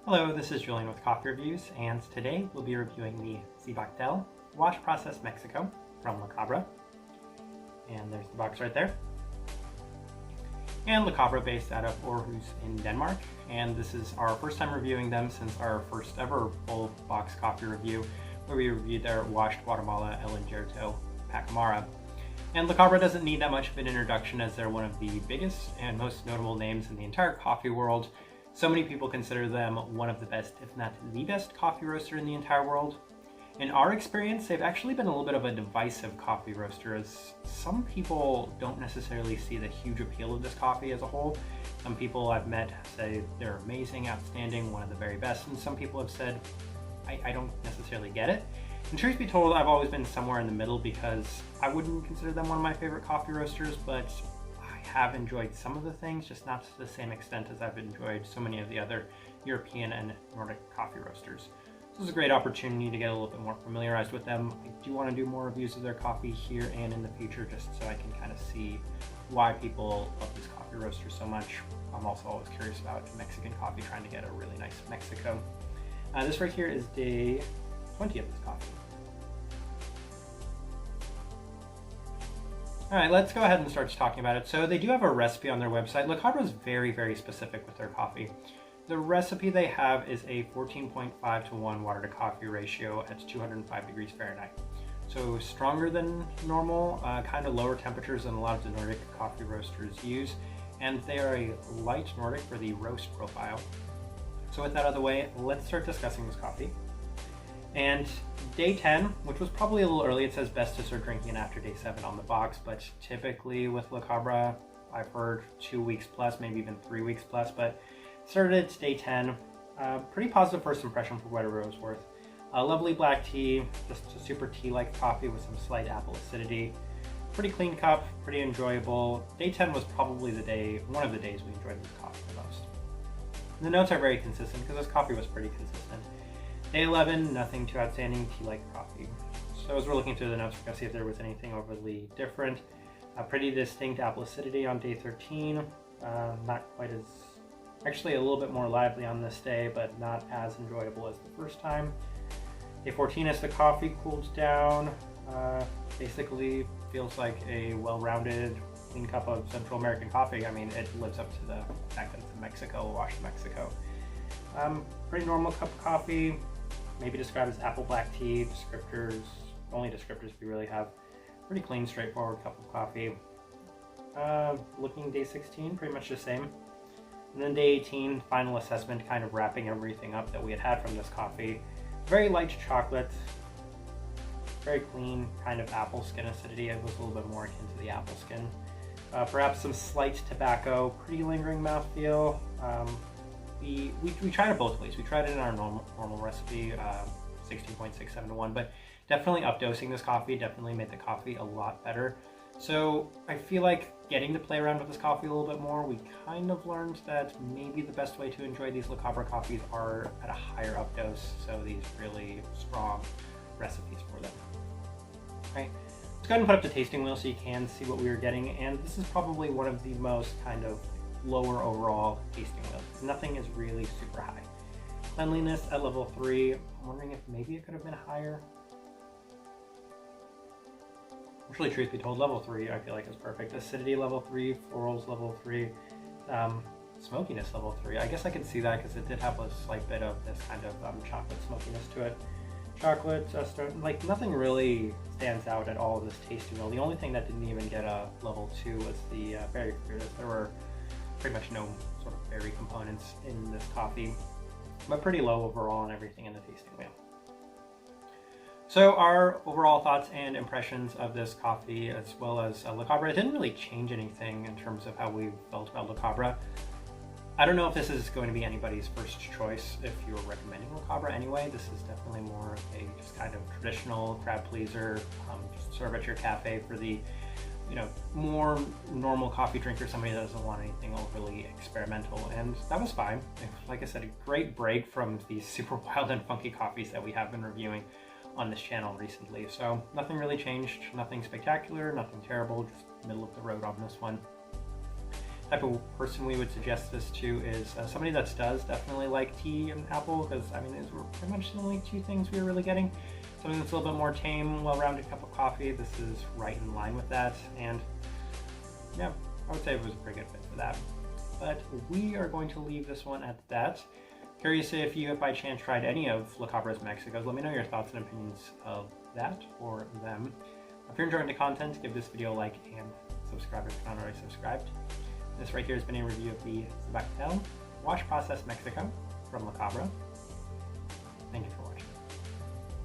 Hello, this is Julian with Coffee Reviews, and today we'll be reviewing the Sibactel Wash Process Mexico from Cabra. And there's the box right there. And Cabra based out of Aarhus in Denmark, and this is our first time reviewing them since our first ever full box coffee review, where we reviewed their Washed Guatemala El Injerto Pacamara. And Cabra doesn't need that much of an introduction as they're one of the biggest and most notable names in the entire coffee world. So many people consider them one of the best, if not the best, coffee roaster in the entire world. In our experience, they've actually been a little bit of a divisive coffee roaster, as some people don't necessarily see the huge appeal of this coffee as a whole. Some people I've met say they're amazing, outstanding, one of the very best, and some people have said, I don't necessarily get it. And truth be told, I've always been somewhere in the middle because I wouldn't consider them one of my favorite coffee roasters, but have enjoyed some of the things, just not to the same extent as I've enjoyed so many of the other European and Nordic coffee roasters. This is a great opportunity to get a little bit more familiarized with them. I do want to do more reviews of their coffee here and in the future, just so I can kind of see why people love this coffee roaster so much. I'm also always curious about Mexican coffee, trying to get a really nice Mexico. This right here is day 20 of this coffee. All right, let's go ahead and start talking about it. So they do have a recipe on their website. Cabra is very, very specific with their coffee. The recipe they have is a 14.5 to 1 water to coffee ratio at 205 degrees Fahrenheit. So stronger than normal, kind of lower temperatures than a lot of the Nordic coffee roasters use. And they are a light Nordic for the roast profile. So with that out of the way, let's start discussing this coffee. And day 10, which was probably a little early, it says best to start drinking it after day 7 on the box, but typically with Cabra, I've heard 2 weeks plus, maybe even 3 weeks plus, but started at day 10. Pretty positive first impression for whatever it was worth. Lovely black tea, just a super tea-like coffee with some slight apple acidity. Pretty clean cup, pretty enjoyable. Day 10 was probably one of the days we enjoyed this coffee the most. The notes are very consistent because this coffee was pretty consistent. Day 11, nothing too outstanding, tea-like coffee. So as we're looking through the notes, we're going to see if there was anything overly different. Pretty distinct apple acidity on day 13. Not quite as, actually a little bit more lively on this day, but not as enjoyable as the first time. Day 14, as the coffee cooled down, basically feels like a well-rounded, clean cup of Central American coffee. I mean, it lives up to the fact that it's in Mexico, washed Mexico. Pretty normal cup of coffee. Maybe described as apple black tea. Descriptors, only descriptors we really have. Pretty clean, straightforward cup of coffee. Looking day 16, pretty much the same. And then day 18, final assessment, kind of wrapping everything up that we had from this coffee. Very light chocolate, very clean, kind of apple skin acidity. It was a little bit more akin to the apple skin. Perhaps some slight tobacco, pretty lingering mouthfeel. We tried it both ways. We tried it in our normal recipe, 16.67 to 1, but definitely updosing this coffee definitely made the coffee a lot better. So I feel like getting to play around with this coffee a little bit more, we kind of learned that maybe the best way to enjoy these Cabra coffees are at a higher updose, so these really strong recipes for them. All right, let's go ahead and put up the tasting wheel so you can see what we were getting, and this is probably one of the most kind of lower overall tasting wheels. Nothing is really super high. Cleanliness at level 3. I'm wondering if maybe it could have been higher. Actually, truth be told, level 3 I feel like is perfect. Acidity level 3, florals level 3, smokiness level 3. I guess I could see that because it did have a slight bit of this kind of chocolate smokiness to it. Chocolate, like nothing really stands out at all in this tasting wheel. The only thing that didn't even get a level 2 was the berry fruit. There were pretty much no sort of berry components in this coffee, but pretty low overall on everything in the tasting wheel. So our overall thoughts and impressions of this coffee, as well as Cabra, it didn't really change anything in terms of how we felt about Cabra. I don't know if this is going to be anybody's first choice if you're recommending Cabra anyway. This is definitely more of a just kind of traditional crowd pleaser, just serve at your cafe for the more normal coffee drinker, somebody that doesn't want anything overly experimental, and that was fine. Like I said, a great break from these super wild and funky coffees that we have been reviewing on this channel recently. So nothing really changed, nothing spectacular, nothing terrible, just middle of the road on this one. type of person we would suggest this to is somebody that does definitely like tea and apple, because I mean these were pretty much the only two things we were really getting. Something that's a little bit more tame, well-rounded cup of coffee. This is right in line with that, and yeah, I would say it was a pretty good fit for that. But we are going to leave this one at that. Curious if you have by chance tried any of La Cabra's Mexicos. Let me know your thoughts and opinions of that or them. If you're enjoying the content, give this video a like and subscribe if you're not already subscribed. This right here has been a review of the Sibactel Wash Process Mexico from La Cabra. Thank you for watching.